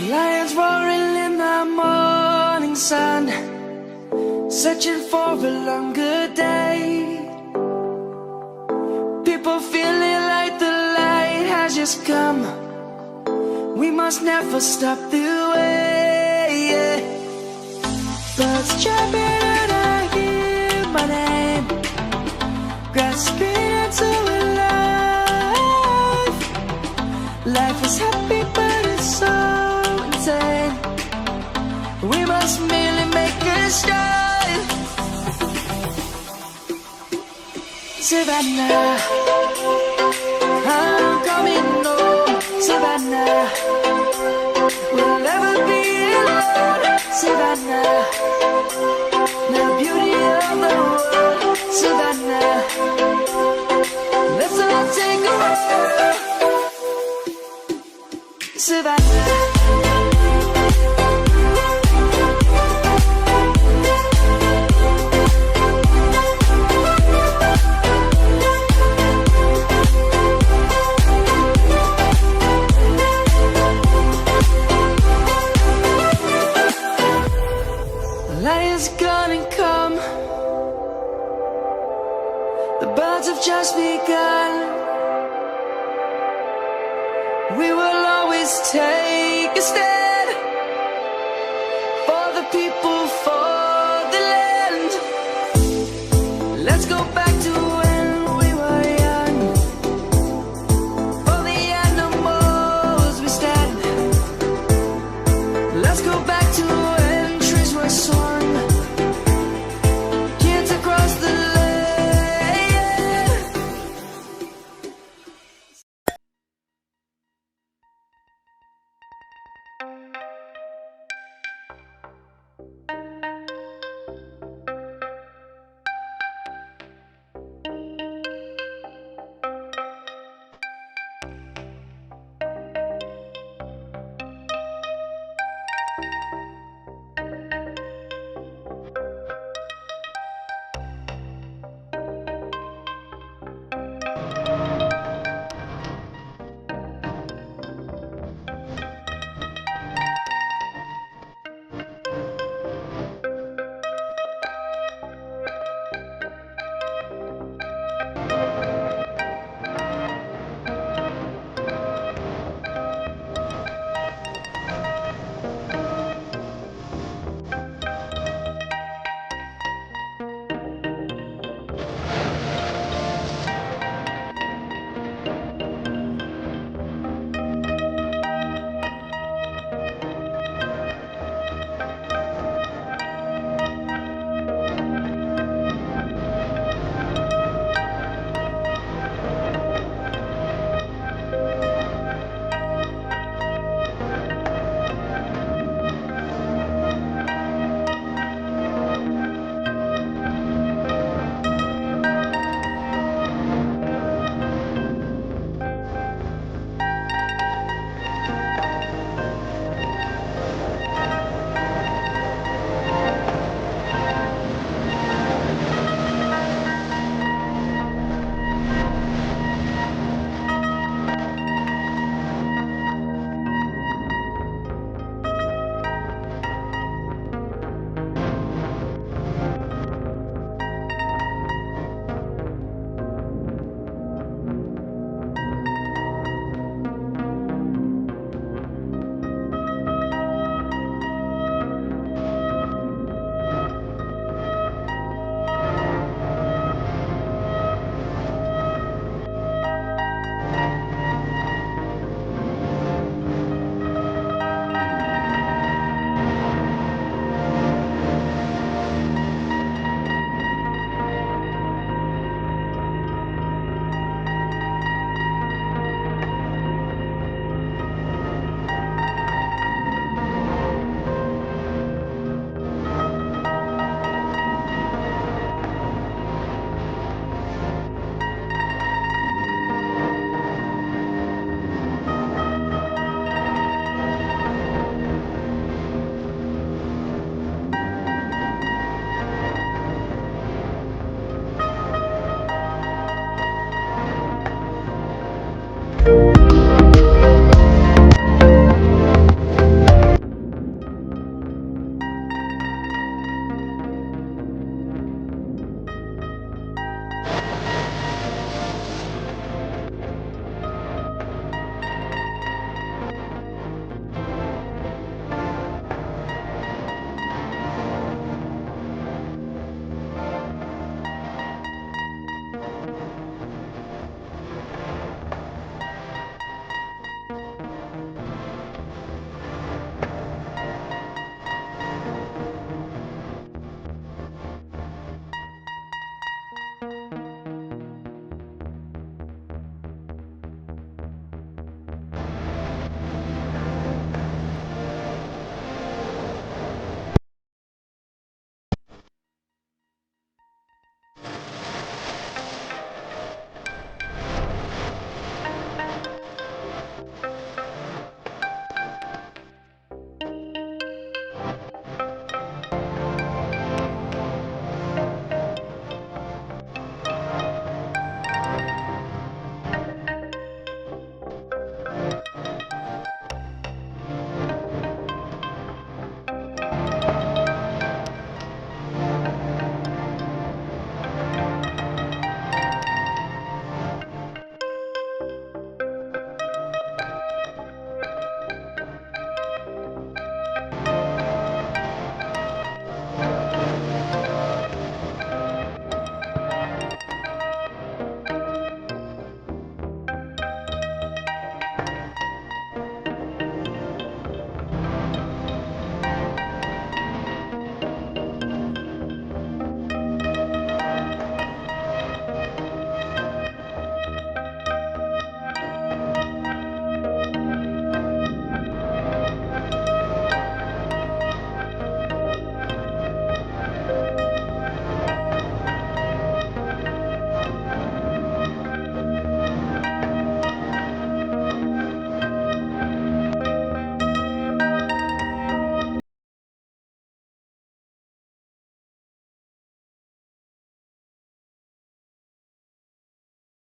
Lions roaring in the morning sun, searching for a longer day. People feeling like the light has just come. We must never stop the way, yeah. Birds chirping and I hear my name, grasping into a life. Life is happy but it's so insane. We must merely make a start. Savannah, I'm coming home. Savannah, we'll never be alone. Savannah, the beauty of the world. Savannah, let's all take a walk. Savannah. Lion's gonna come. The birds have just begun. We will always take a stand.